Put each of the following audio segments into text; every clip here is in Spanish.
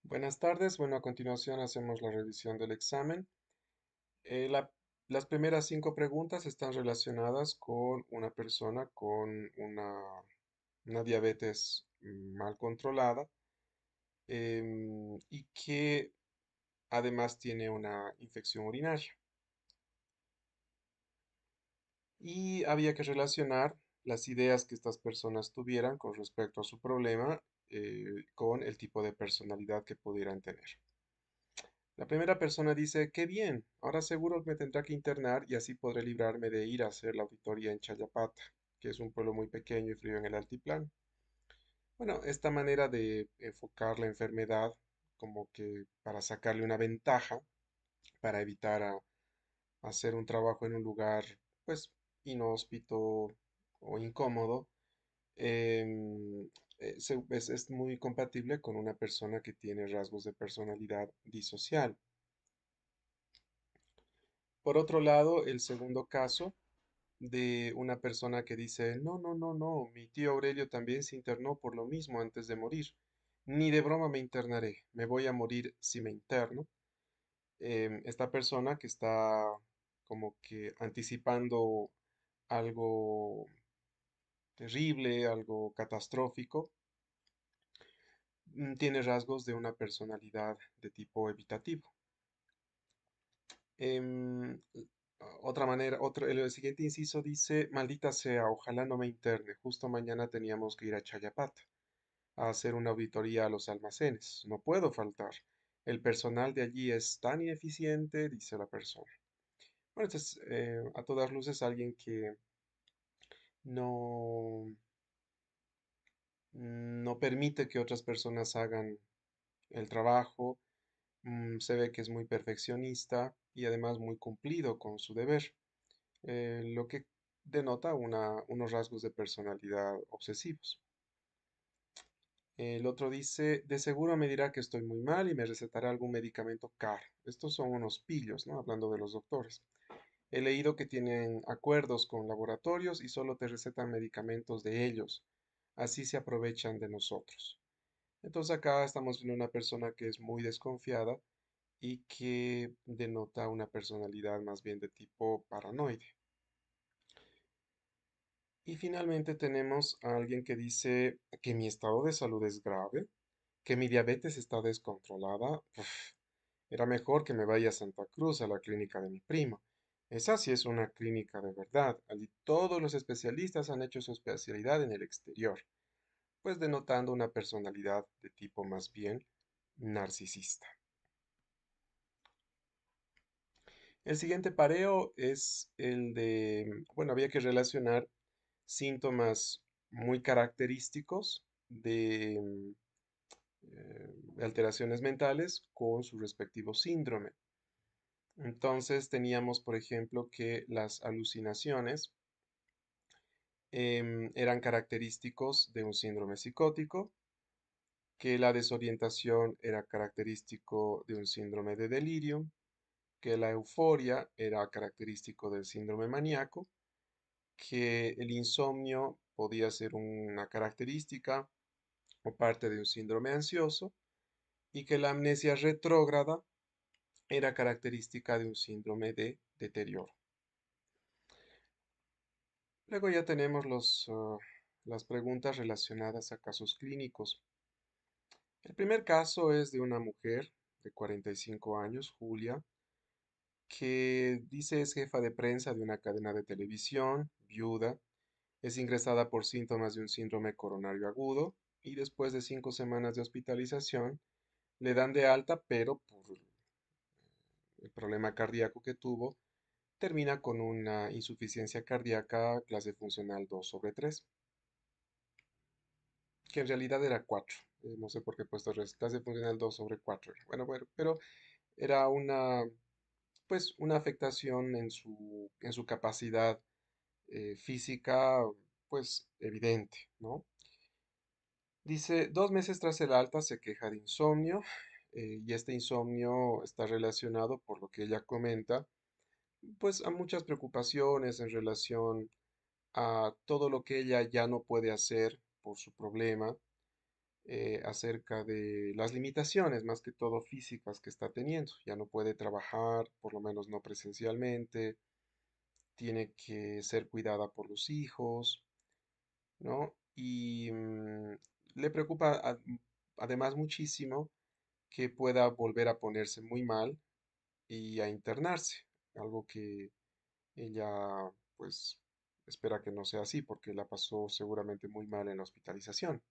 Buenas tardes. Bueno, a continuación hacemos la revisión del examen. Eh, la- las primeras 5 preguntas están relacionadas con una persona con una diabetes mal controlada, y que además tiene una infección urinaria. Y había que relacionar las ideas que estas personas tuvieran con respecto a su problema, con el tipo de personalidad que pudieran tener. La primera persona dice, qué bien, ahora seguro me tendrá que internar y así podré librarme de ir a hacer la auditoría en Chayapata, que es un pueblo muy pequeño y frío en el altiplano. Bueno, esta manera de enfocar la enfermedad como que para sacarle una ventaja, para evitar hacer un trabajo en un lugar pues inhóspito o incómodo, es muy compatible con una persona que tiene rasgos de personalidad disocial. Por otro lado, el segundo caso de una persona que dice, no, no, no, no, mi tío Aurelio también se internó por lo mismo antes de morir. Ni de broma me internaré, me voy a morir si me interno. Esta persona que está como que anticipando algo terrible, algo catastrófico, tiene rasgos de una personalidad de tipo evitativo. Em, Otra manera, el siguiente inciso dice, maldita sea, ojalá no me interne. Justo mañana teníamos que ir a Chayapata a hacer una auditoría a los almacenes. No puedo faltar. El personal de allí es tan ineficiente, dice la persona. Bueno, este es a todas luces alguien que no, no permite que otras personas hagan el trabajo. Se ve que es muy perfeccionista y además muy cumplido con su deber. Lo que denota unos rasgos de personalidad obsesivos. El otro dice, de seguro me dirá que estoy muy mal y me recetará algún medicamento caro. Estos son unos pillos, ¿no? Hablando de los doctores. He leído que tienen acuerdos con laboratorios y solo te recetan medicamentos de ellos. Así se aprovechan de nosotros. Entonces acá estamos viendo una persona que es muy desconfiada y que denota una personalidad más bien de tipo paranoide. Y finalmente tenemos a alguien que dice que mi estado de salud es grave, que mi diabetes está descontrolada. Era mejor que me vaya a Santa Cruz, a la clínica de mi primo. Esa sí es una clínica de verdad. Allí todos los especialistas han hecho su especialidad en el exterior, pues denotando una personalidad de tipo más bien narcisista. El siguiente pareo es el de, bueno, había que relacionar síntomas muy característicos de alteraciones mentales con su respectivo síndrome. Entonces teníamos, por ejemplo, que las alucinaciones eran característicos de un síndrome psicótico, que la desorientación era característico de un síndrome de delirio, que la euforia era característico del síndrome maníaco, que el insomnio podía ser una característica o parte de un síndrome ansioso y que la amnesia retrógrada era característica de un síndrome de deterioro. Luego ya tenemos las preguntas relacionadas a casos clínicos. El primer caso es de una mujer de 45 años, Julia, que dice es jefa de prensa de una cadena de televisión, viuda, es ingresada por síntomas de un síndrome coronario agudo y después de 5 semanas de hospitalización le dan de alta, pero por el problema cardíaco que tuvo, termina con una insuficiencia cardíaca clase funcional 2/3, que en realidad era 4. No sé por qué he puesto clase funcional 2/4. Bueno, bueno, pero era pues, una afectación en su capacidad física, pues evidente, ¿no? Dice, 2 meses tras el alta se queja de insomnio, y este insomnio está relacionado, por lo que ella comenta, pues a muchas preocupaciones en relación a todo lo que ella ya no puede hacer por su problema, acerca de las limitaciones, más que todo físicas, que está teniendo. Ya no puede trabajar, por lo menos no presencialmente, tiene que ser cuidada por los hijos, ¿no? Y le preocupa además muchísimo que pueda volver a ponerse muy mal y a internarse, algo que ella pues espera que no sea así porque la pasó seguramente muy mal en la hospitalización.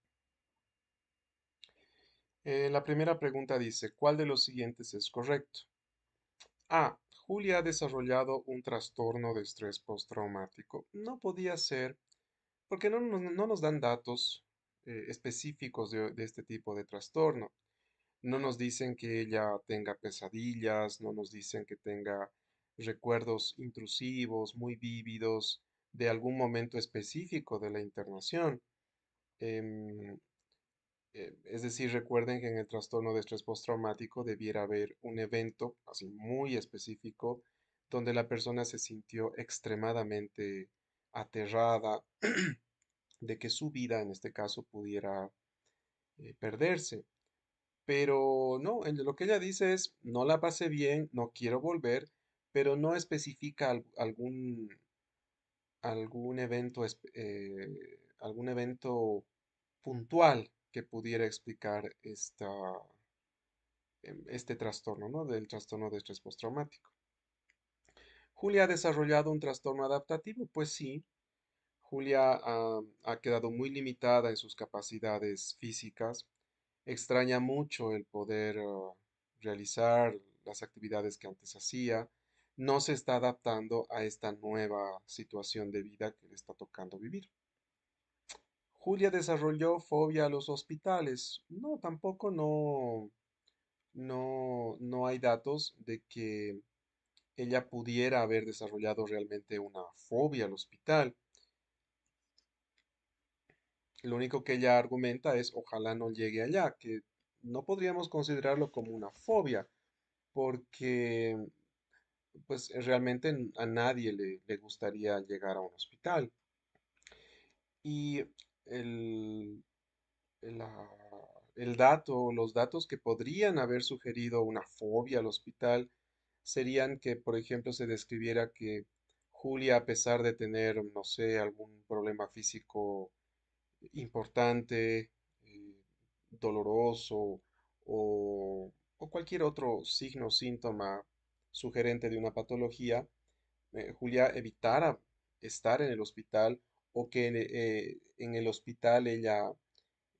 La primera pregunta dice, ¿cuál de los siguientes es correcto? A. Julia ha desarrollado un trastorno de estrés postraumático. No podía ser, porque no nos dan datos específicos de este tipo de trastorno. No nos dicen que ella tenga pesadillas, no nos dicen que tenga recuerdos intrusivos, muy vívidos, de algún momento específico de la internación. Em, es decir, recuerden que en el trastorno de estrés postraumático debiera haber un evento así muy específico donde la persona se sintió extremadamente aterrada de que su vida en este caso pudiera perderse. Pero no, lo que ella dice es, no la pasé bien, no quiero volver, pero no especifica algún evento puntual que pudiera explicar este trastorno, ¿no? Del trastorno de estrés postraumático. ¿Julia ha desarrollado un trastorno adaptativo? Pues sí, Julia ha quedado muy limitada en sus capacidades físicas, extraña mucho el poder realizar las actividades que antes hacía, no se está adaptando a esta nueva situación de vida que le está tocando vivir. Julia desarrolló fobia a los hospitales. No, tampoco no hay datos de que ella pudiera haber desarrollado realmente una fobia al hospital. Lo único que ella argumenta es ojalá no llegue allá, que no podríamos considerarlo como una fobia, porque pues realmente a nadie le gustaría llegar a un hospital. Y el, la- el dato, los datos que podrían haber sugerido una fobia al hospital serían que, por ejemplo, se describiera que Julia, a pesar de tener, no sé, algún problema físico importante, eh, doloroso o cualquier otro signo o síntoma sugerente de una patología, Julia evitara estar en el hospital o que en el hospital ella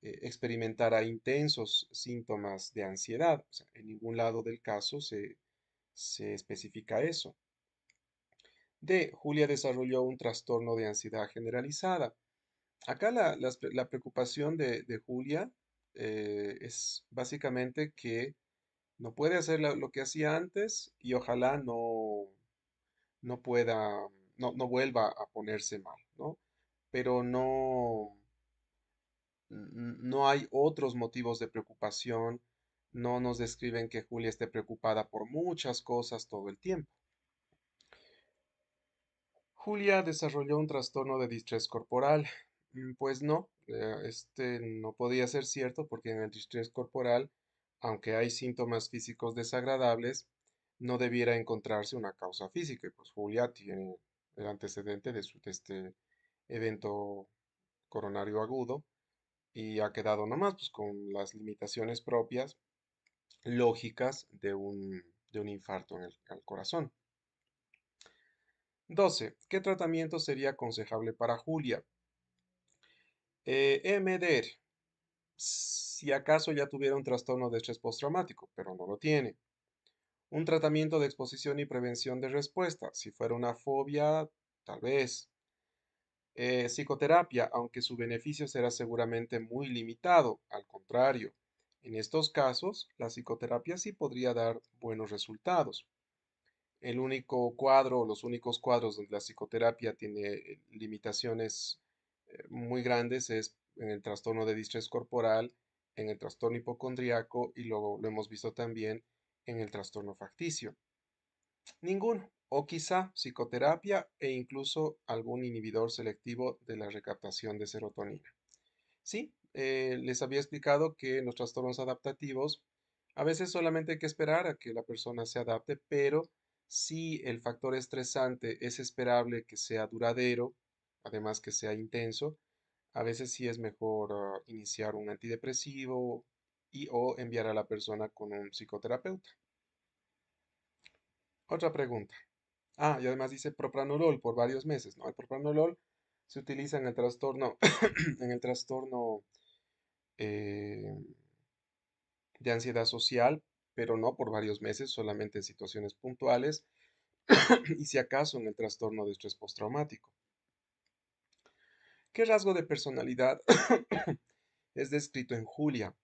experimentara intensos síntomas de ansiedad. O sea, en ningún lado del caso se especifica eso. D. Julia desarrolló un trastorno de ansiedad generalizada. Acá la preocupación de Julia es básicamente que no puede hacer lo que hacía antes y ojalá no pueda, no vuelva a ponerse mal, ¿no? Pero no hay otros motivos de preocupación, no nos describen que Julia esté preocupada por muchas cosas todo el tiempo. Julia desarrolló un trastorno de distrés corporal. Pues no, este no podía ser cierto porque en el distrés corporal, aunque hay síntomas físicos desagradables, no debiera encontrarse una causa física. Y pues Julia tiene el antecedente de este evento coronario agudo y ha quedado nomás pues, con las limitaciones propias, lógicas de un infarto en al corazón. 12. ¿Qué tratamiento sería aconsejable para Julia? EMDR, si acaso ya tuviera un trastorno de estrés postraumático, pero no lo tiene. Un tratamiento de exposición y prevención de respuesta, si fuera una fobia, tal vez. Psicoterapia, aunque su beneficio será seguramente muy limitado, al contrario. En estos casos, la psicoterapia sí podría dar buenos resultados. El único cuadro, o los únicos cuadros donde la psicoterapia tiene limitaciones muy grandes es en el trastorno de distrés corporal, en el trastorno hipocondriaco y luego lo hemos visto también en el trastorno facticio. Ninguno, o quizá psicoterapia e incluso algún inhibidor selectivo de la recaptación de serotonina. Sí, les había explicado que en los trastornos adaptativos a veces solamente hay que esperar a que la persona se adapte, pero si el factor estresante es esperable que sea duradero, además que sea intenso, a veces sí es mejor iniciar un antidepresivo y o enviar a la persona con un psicoterapeuta. Otra pregunta. Ah, y además dice propranolol por varios meses, ¿no? El propranolol se utiliza en el trastorno, en el trastorno eh, de ansiedad social, pero no por varios meses, solamente en situaciones puntuales y si acaso en el trastorno de estrés postraumático. ¿Qué rasgo de personalidad es descrito en Julia?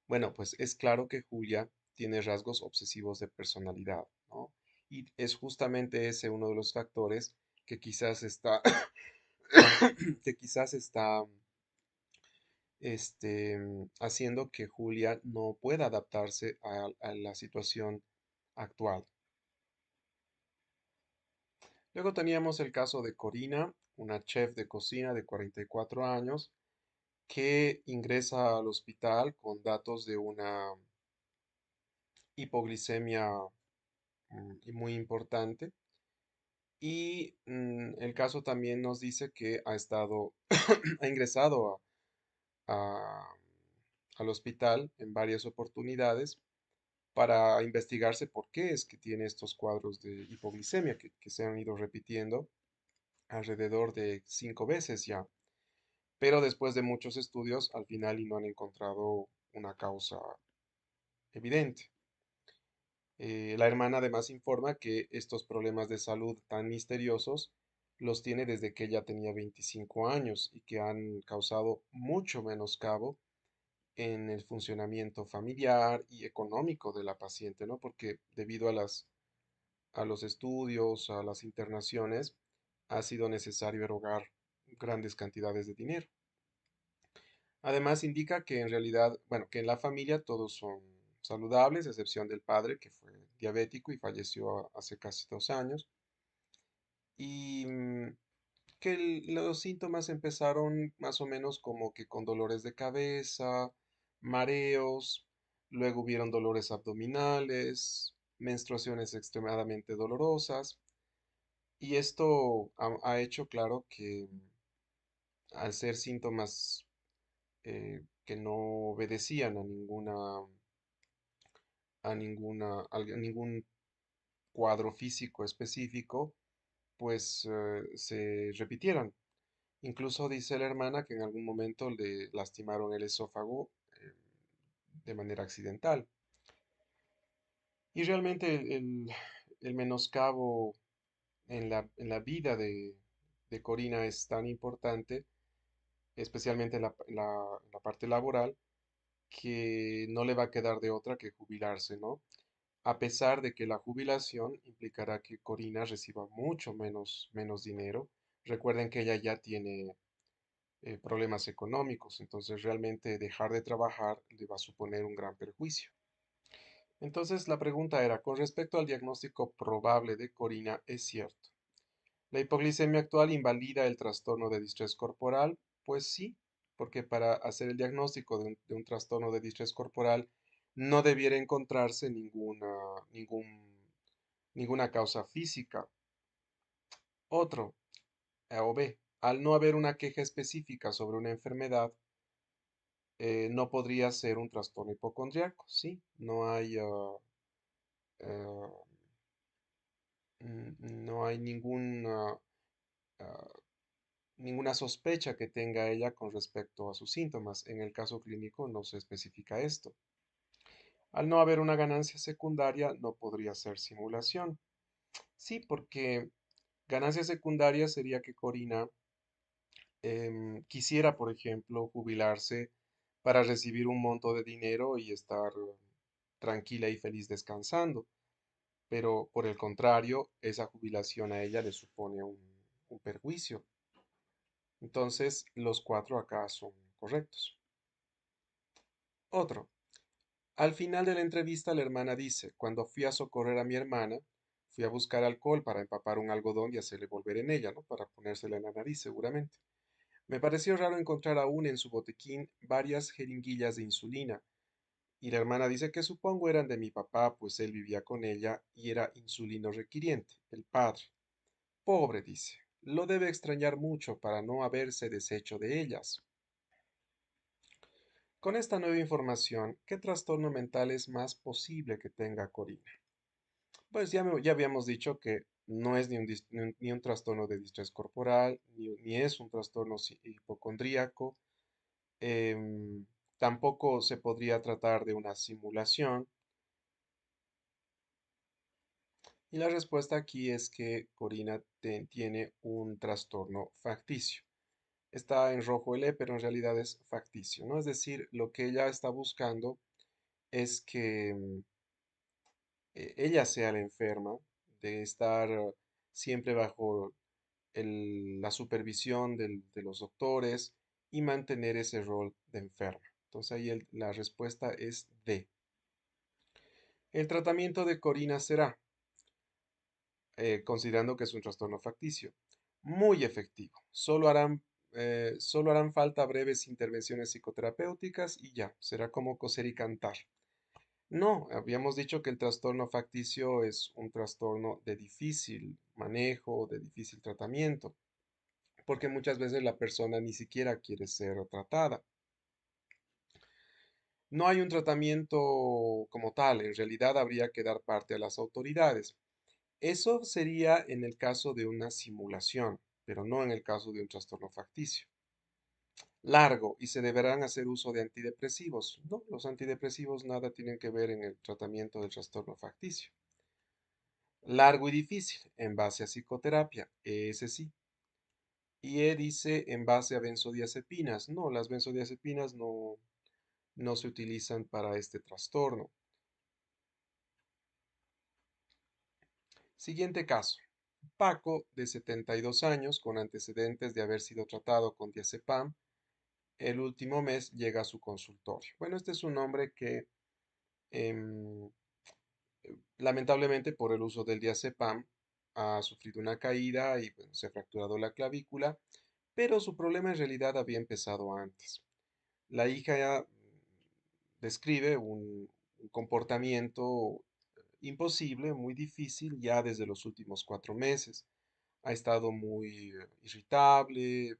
Bueno, pues es claro que Julia tiene rasgos obsesivos de personalidad, ¿no? Y es justamente ese uno de los factores que quizás está, que quizás está haciendo que Julia no pueda adaptarse a la situación actual. Luego teníamos el caso de Corina, una chef de cocina de 44 años, que ingresa al hospital con datos de una hipoglicemia y muy importante. Y el caso también nos dice que ha estado, ha ingresado a- al hospital en varias oportunidades para investigarse por qué es que tiene estos cuadros de hipoglicemia que se han ido repitiendo alrededor de 5 veces ya. Pero después de muchos estudios, al final y no han encontrado una causa evidente. La hermana además informa que estos problemas de salud tan misteriosos los tiene desde que ella tenía 25 años y que han causado mucho menoscabo en el funcionamiento familiar y económico de la paciente, ¿no? Porque debido a los estudios, a las internaciones, ha sido necesario erogar grandes cantidades de dinero. Además indica que en realidad, bueno, que en la familia todos son saludables, a excepción del padre, que fue diabético y falleció hace casi 2 años, y que los síntomas empezaron más o menos como que con dolores de cabeza, mareos, luego hubieron dolores abdominales, menstruaciones extremadamente dolorosas, y esto ha hecho, claro, que al ser síntomas que no obedecían a ningún cuadro físico específico, pues se repitieran. Incluso dice la hermana que en algún momento le lastimaron el esófago de manera accidental. Y realmente el menoscabo en la vida de Corina es tan importante, especialmente en la parte laboral, que no le va a quedar de otra que jubilarse, ¿no? A pesar de que la jubilación implicará que Corina reciba mucho menos dinero. Recuerden que ella ya tiene problemas económicos, entonces realmente dejar de trabajar le va a suponer un gran perjuicio. Entonces la pregunta era, con respecto al diagnóstico probable de Corina, ¿es cierto? ¿La hipoglicemia actual invalida el trastorno de distrés corporal? Pues sí, porque para hacer el diagnóstico de un trastorno de distrés corporal no debiera encontrarse ninguna causa física. Otro, o B, al no haber una queja específica sobre una enfermedad, no podría ser un trastorno hipocondriaco, ¿sí? No hay, eh, no hay ah, ninguna sospecha que tenga ella con respecto a sus síntomas. En el caso clínico no se especifica esto. Al no haber una ganancia secundaria, no podría ser simulación. Sí, porque ganancia secundaria sería que Corina quisiera, por ejemplo, jubilarse para recibir un monto de dinero y estar tranquila y feliz descansando. Pero por el contrario, esa jubilación a ella le supone un perjuicio. Entonces, los cuatro acá son correctos. Otro. Al final de la entrevista, la hermana dice, cuando fui a socorrer a mi hermana, fui a buscar alcohol para empapar un algodón y hacerle volver en ella, ¿no? Para ponérsela en la nariz, seguramente. Me pareció raro encontrar aún en su botiquín varias jeringuillas de insulina, y la hermana dice que supongo eran de mi papá, pues él vivía con ella y era insulino requiriente, el padre. Pobre, dice, lo debe extrañar mucho para no haberse deshecho de ellas. Con esta nueva información, ¿qué trastorno mental es más posible que tenga Corina? Pues ya habíamos dicho que no es ni un trastorno de distrés corporal, ni es un trastorno hipocondríaco, em, tampoco se podría tratar de una simulación. Y la respuesta aquí es que Corina tiene un trastorno facticio. Está en rojo el E, pero en realidad es facticio, ¿no? Es decir, lo que ella está buscando es que ella sea la enferma, de estar siempre bajo la supervisión de los doctores y mantener ese rol de enferma. Entonces ahí la respuesta es D. El tratamiento de Corina será, considerando que es un trastorno facticio, muy efectivo. Solo harán falta breves intervenciones psicoterapéuticas y ya, será como coser y cantar. No, habíamos dicho que el trastorno facticio es un trastorno de difícil manejo, de difícil tratamiento, porque muchas veces la persona ni siquiera quiere ser tratada. No hay un tratamiento como tal, en realidad habría que dar parte a las autoridades. Eso sería en el caso de una simulación, pero no en el caso de un trastorno facticio. Largo, y se deberán hacer uso de antidepresivos. No, los antidepresivos nada tienen que ver en el tratamiento del trastorno facticio. Largo y difícil, en base a psicoterapia, ese sí. Y dice en base a benzodiazepinas. No, las benzodiazepinas no se utilizan para este trastorno. Siguiente caso. Paco, de 72 años, con antecedentes de haber sido tratado con diazepam, el último mes llega a su consultorio. Bueno, este es un hombre que em, lamentablemente por el uso del diazepam ha sufrido una caída y bueno, se ha fracturado la clavícula, pero su problema en realidad había empezado antes. La hija ya describe un comportamiento imposible, muy difícil, ya desde los últimos 4 meses. Ha estado muy irritable,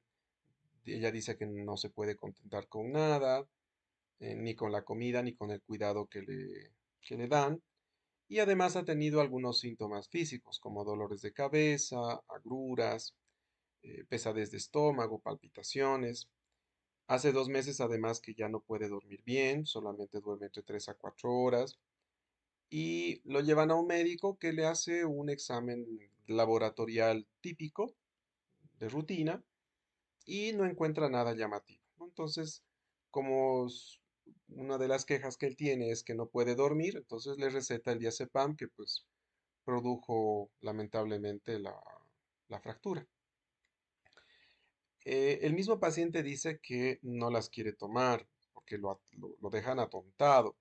ella dice que no se puede contentar con nada, ni con la comida, ni con el cuidado que le dan. Y además ha tenido algunos síntomas físicos, como dolores de cabeza, agruras, pesadez de estómago, palpitaciones. Hace 2 meses además que ya no puede dormir bien, solamente duerme entre 3 a 4 horas. Y lo llevan a un médico que le hace un examen laboratorial típico, de rutina, y no encuentra nada llamativo, ¿no? Entonces, como una de las quejas que él tiene es que no puede dormir, entonces le receta el diazepam que pues produjo lamentablemente la fractura. El mismo paciente dice que no las quiere tomar porque lo dejan atontado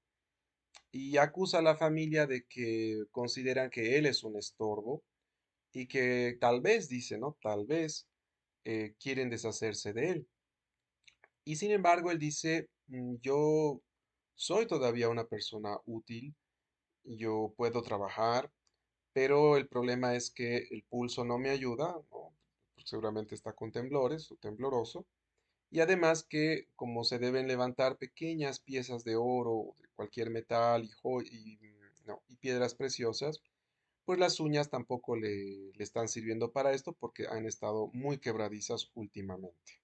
y acusa a la familia de que consideran que él es un estorbo y que tal vez, dice, ¿no? Tal vez quieren deshacerse de él. Y sin embargo, él dice, yo soy todavía una persona útil, yo puedo trabajar, pero el problema es que el pulso no me ayuda, ¿no? Seguramente está con temblores o tembloroso. Y además que como se deben levantar pequeñas piezas de oro, de cualquier metal no, y piedras preciosas, pues las uñas tampoco le están sirviendo para esto porque han estado muy quebradizas últimamente.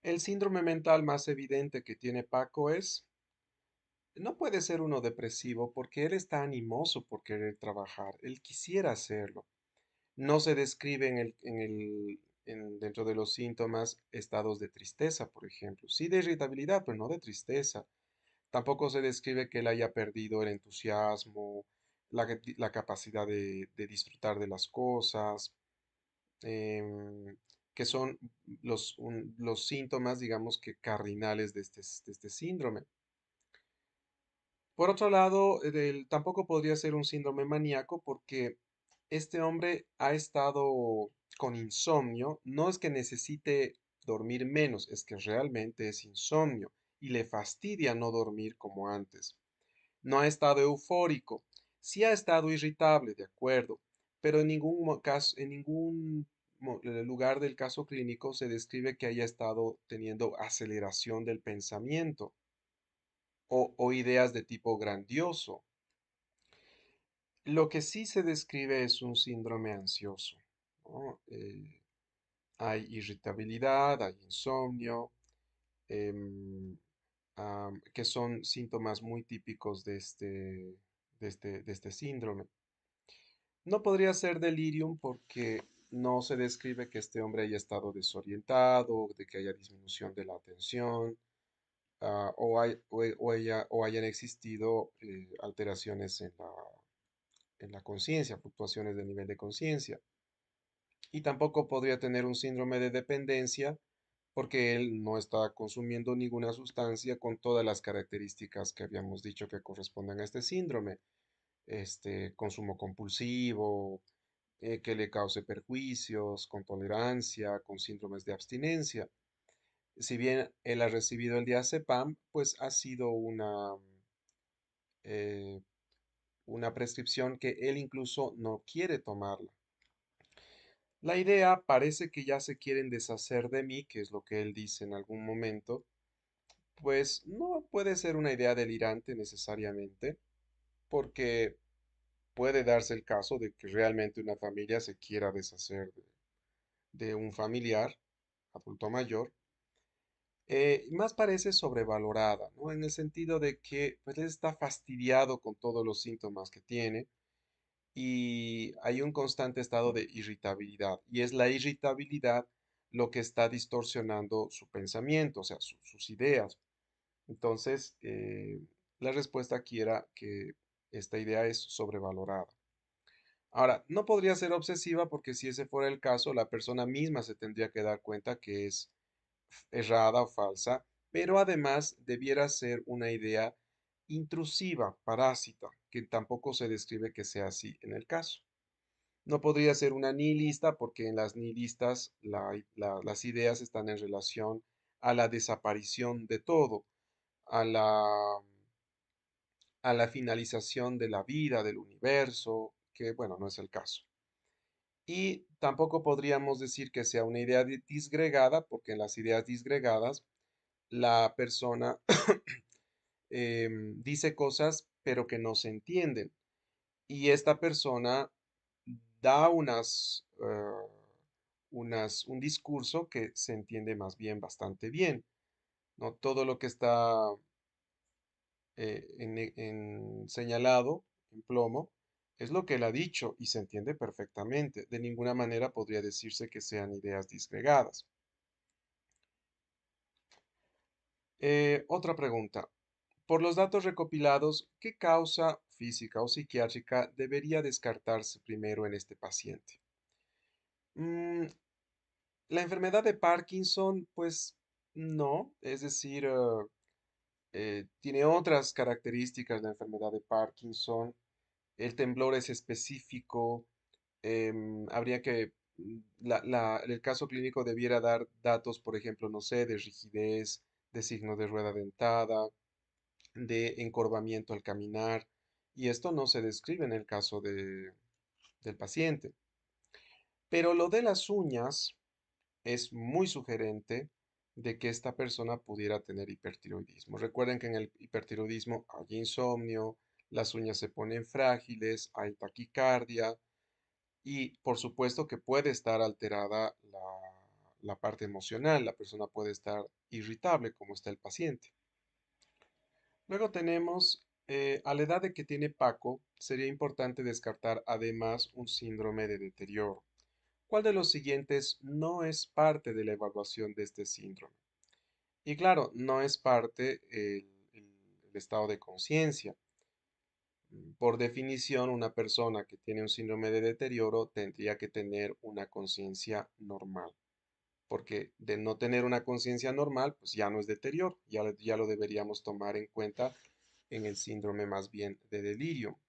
El síndrome mental más evidente que tiene Paco es, no puede ser uno depresivo porque él está animoso por querer trabajar, él quisiera hacerlo. No se describe dentro de los síntomas estados de tristeza, por ejemplo. Sí de irritabilidad, pero no de tristeza. Tampoco se describe que él haya perdido el entusiasmo, la capacidad de disfrutar de las cosas, em, que son los síntomas, digamos que cardinales de este síndrome. Por otro lado, tampoco podría ser un síndrome maníaco porque este hombre ha estado con insomnio no es que necesite dormir menos, es que realmente es insomnio y le fastidia no dormir como antes. No ha estado eufórico, sí ha estado irritable, de acuerdo, pero en ningún caso, en ningún lugar del caso clínico se describe que haya estado teniendo aceleración del pensamiento o ideas de tipo grandioso. Lo que sí se describe es un síndrome ansioso, ¿no? Hay irritabilidad, hay insomnio, em, que son síntomas muy típicos de este síndrome. No podría ser delirium porque no se describe que este hombre haya estado desorientado, de que haya disminución de la atención, o hayan existido alteraciones en la conciencia, fluctuaciones de nivel de conciencia. Y tampoco podría tener un síndrome de dependencia porque él no está consumiendo ninguna sustancia con todas las características que habíamos dicho que corresponden a este síndrome. Consumo compulsivo, que le cause perjuicios, con tolerancia, con síndromes de abstinencia. Si bien él ha recibido el diazepam, pues ha sido eh, una prescripción que él incluso no quiere tomarla. La idea parece que ya se quieren deshacer de mí, que es lo que él dice en algún momento, pues no puede ser una idea delirante necesariamente, porque puede darse el caso de que realmente una familia se quiera deshacer de un familiar adulto mayor. Más parece sobrevalorada, ¿no? En el sentido de que pues él está fastidiado con todos los síntomas que tiene y hay un constante estado de irritabilidad. Y es la irritabilidad lo que está distorsionando su pensamiento, o sea, sus ideas. Entonces, la respuesta aquí era que esta idea es sobrevalorada. Ahora, no podría ser obsesiva porque si ese fuera el caso, la persona misma se tendría que dar cuenta que es errada o falsa, pero además debiera ser una idea intrusiva, parásita, que tampoco se describe que sea así en el caso. No podría ser una nihilista porque en las nihilistas las ideas están en relación a la desaparición de todo, a la finalización de la vida, del universo, que bueno, no es el caso. Y tampoco podríamos decir que sea una idea disgregada, porque en las ideas disgregadas la persona dice cosas pero que no se entienden. Y esta persona da un discurso que se entiende más bien bastante bien, ¿no? Todo lo que está señalado en plomo es lo que él ha dicho y se entiende perfectamente. De ninguna manera podría decirse que sean ideas disgregadas. Otra pregunta. Por los datos recopilados, ¿qué causa física o psiquiátrica debería descartarse primero en este paciente? Mm, la enfermedad de Parkinson, pues no, es decir, tiene otras características la enfermedad de Parkinson. El temblor es específico. Habría que, el caso clínico debiera dar datos, por ejemplo, no sé, de rigidez, de signo de rueda dentada, de encorvamiento al caminar, y esto no se describe en el caso del paciente. Pero lo de las uñas es muy sugerente de que esta persona pudiera tener hipertiroidismo. Recuerden que en el hipertiroidismo hay insomnio, las uñas se ponen frágiles, hay taquicardia y por supuesto que puede estar alterada la parte emocional, la persona puede estar irritable como está el paciente. Luego tenemos, a la edad de que tiene Paco, sería importante descartar además un síndrome de deterioro. ¿Cuál de los siguientes no es parte de la evaluación de este síndrome? Y claro, no es parte el estado de conciencia. Por definición, una persona que tiene un síndrome de deterioro tendría que tener una conciencia normal, porque de no tener una conciencia normal, pues ya no es deterioro, ya lo deberíamos tomar en cuenta en el síndrome más bien de delirio.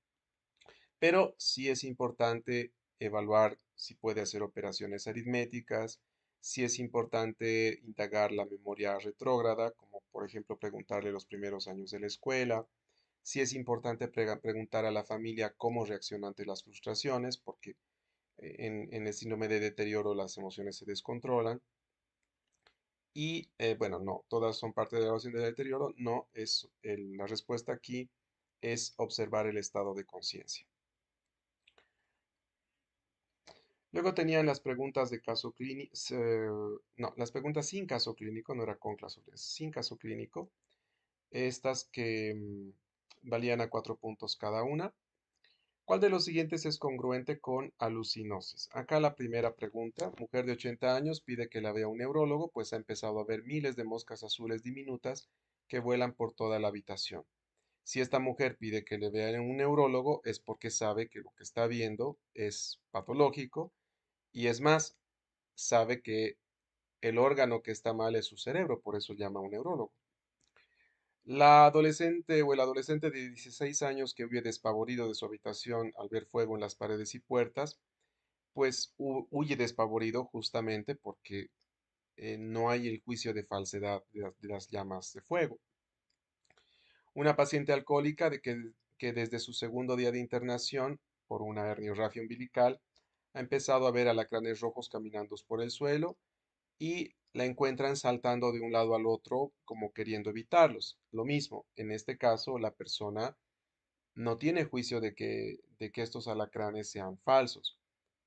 Pero sí es importante evaluar si puede hacer operaciones aritméticas, si es importante indagar la memoria retrógrada, como por ejemplo preguntarle los primeros años de la escuela, si es importante preguntar a la familia cómo reacciona ante las frustraciones, porque en el síndrome de deterioro las emociones se descontrolan. Y bueno, no, todas son parte de la evaluación de deterioro, no es la respuesta aquí es observar el estado de conciencia. Luego tenían las preguntas de caso clínico, no, las preguntas sin caso clínico, no era con caso, sin caso clínico, estas que valían a 4 puntos cada una. ¿Cuál de los siguientes es congruente con alucinosis? Acá la primera pregunta, mujer de 80 años pide que la vea un neurólogo, pues ha empezado a ver miles de moscas azules diminutas que vuelan por toda la habitación. Si esta mujer pide que le vean un neurólogo es porque sabe que lo que está viendo es patológico y es más, sabe que el órgano que está mal es su cerebro, por eso llama a un neurólogo. La adolescente o el adolescente de 16 años que huye despavorido de su habitación al ver fuego en las paredes y puertas, pues huye despavorido justamente porque no hay el juicio de falsedad de las llamas de fuego. Una paciente alcohólica que desde su segundo día de internación por una herniorrafia umbilical ha empezado a ver alacranes rojos caminando por el suelo y la encuentran saltando de un lado al otro como queriendo evitarlos. Lo mismo, en este caso, la persona no tiene juicio de que estos alacranes sean falsos.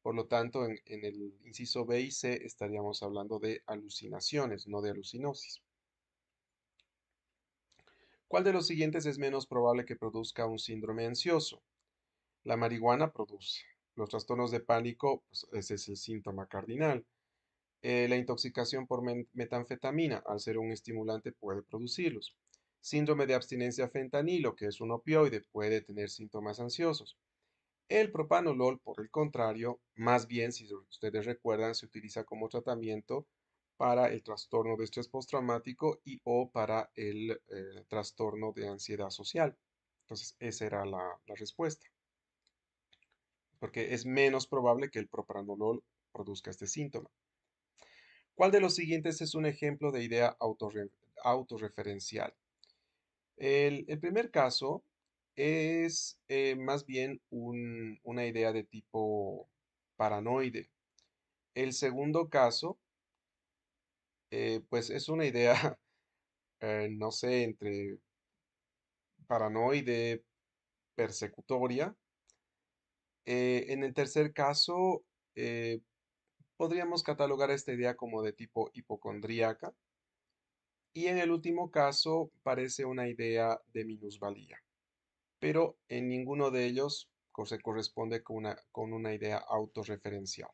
Por lo tanto, en el inciso B y C estaríamos hablando de alucinaciones, no de alucinosis. ¿Cuál de los siguientes es menos probable que produzca un síndrome ansioso? La marihuana produce. Los trastornos de pánico, pues, ese es el síntoma cardinal. La intoxicación por metanfetamina, al ser un estimulante, puede producirlos. Síndrome de abstinencia a fentanilo, que es un opioide, puede tener síntomas ansiosos. El propanolol, por el contrario, más bien, si ustedes recuerdan, se utiliza como tratamiento para el trastorno de estrés postraumático y o para el trastorno de ansiedad social. Entonces, esa era la respuesta, porque es menos probable que el propranolol produzca este síntoma. ¿Cuál de los siguientes es un ejemplo de idea autorreferencial? El primer caso es más bien una idea de tipo paranoide. El segundo caso, pues es una idea, no sé, entre paranoide, persecutoria. En el tercer caso, eh, podríamos catalogar esta idea como de tipo hipocondríaca. Y en el último caso, parece una idea de minusvalía. Pero en ninguno de ellos se corresponde con una idea autorreferencial.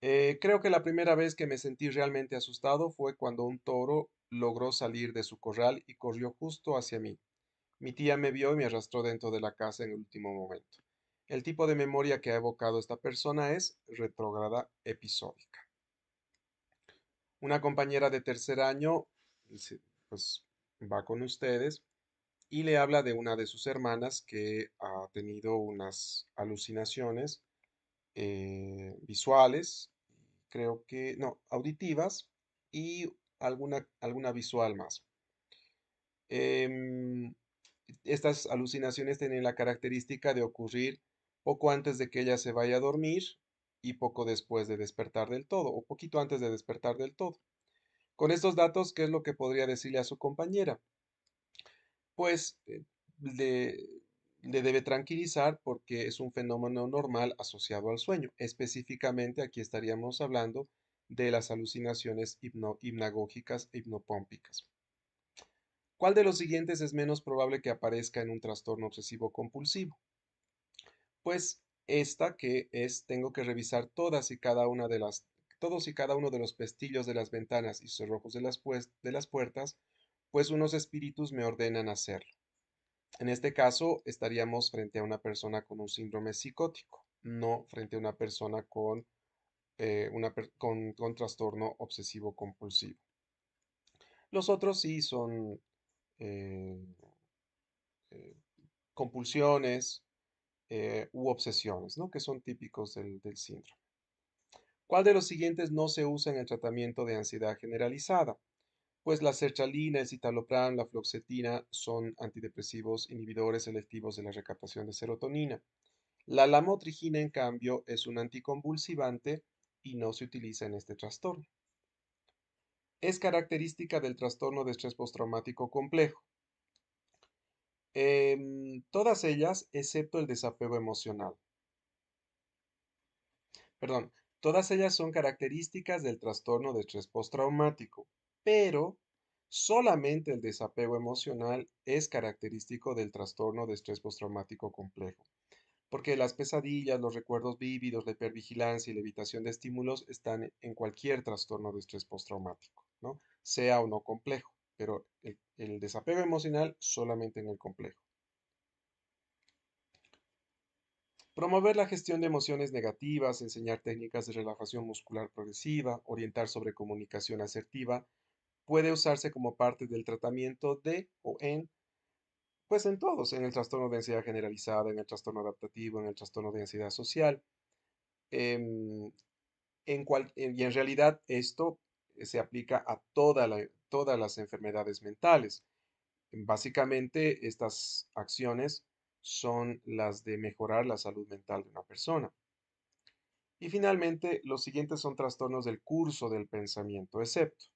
Creo que la primera vez que me sentí realmente asustado fue cuando un toro logró salir de su corral y corrió justo hacia mí. Mi tía me vio y me arrastró dentro de la casa en el último momento. El tipo de memoria que ha evocado esta persona es retrógrada episódica. Una compañera de tercer año, pues va con ustedes y le habla de una de sus hermanas que ha tenido unas alucinaciones visuales, creo que, no, auditivas y alguna visual más. Em, Estas alucinaciones tienen la característica de ocurrir poco antes de que ella se vaya a dormir y poco después de despertar del todo, o poquito antes de despertar del todo. Con estos datos, ¿qué es lo que podría decirle a su compañera? Pues le, le debe tranquilizar porque es un fenómeno normal asociado al sueño. Específicamente aquí estaríamos hablando de las alucinaciones hipnagógicas e hipnopómpicas. ¿Cuál de los siguientes es menos probable que aparezca en un trastorno obsesivo compulsivo? Pues esta que es, tengo que revisar todos y cada uno de los pestillos de las ventanas y cerrojos de las puertas, pues unos espíritus me ordenan hacerlo. En este caso, estaríamos frente a una persona con un síndrome psicótico, no frente a una persona con trastorno obsesivo compulsivo. Los otros sí son eh, eh, compulsiones, u obsesiones, ¿no? Que son típicos del síndrome. ¿Cuál de los siguientes no se usa en el tratamiento de ansiedad generalizada? Pues la sertralina, el citalopram, la fluoxetina son antidepresivos inhibidores selectivos de la recaptación de serotonina. La lamotrigina, en cambio, es un anticonvulsivante y no se utiliza en este trastorno. Es característica del trastorno de estrés postraumático complejo. Todas ellas, excepto el desapego emocional. Perdón, todas ellas son características del trastorno de estrés postraumático, pero solamente el desapego emocional es característico del trastorno de estrés postraumático complejo, porque las pesadillas, los recuerdos vívidos, la hipervigilancia y la evitación de estímulos están en cualquier trastorno de estrés postraumático, ¿no? Sea o no complejo, pero el desapego emocional solamente en el complejo. Promover la gestión de emociones negativas, enseñar técnicas de relajación muscular progresiva, orientar sobre comunicación asertiva, puede usarse como parte del tratamiento de o en, pues en todos, en el trastorno de ansiedad generalizada, en el trastorno adaptativo, en el trastorno de ansiedad social. em, y en realidad esto se aplica a todas las enfermedades mentales. Básicamente, estas acciones son las de mejorar la salud mental de una persona. Y finalmente, los siguientes son trastornos del curso del pensamiento, excepto.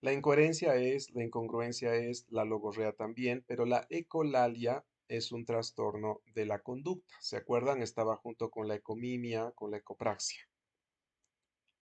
La incongruencia es, la logorrea también, pero la ecolalia es un trastorno de la conducta. ¿Se acuerdan? Estaba junto con la ecomimia, con la ecopraxia.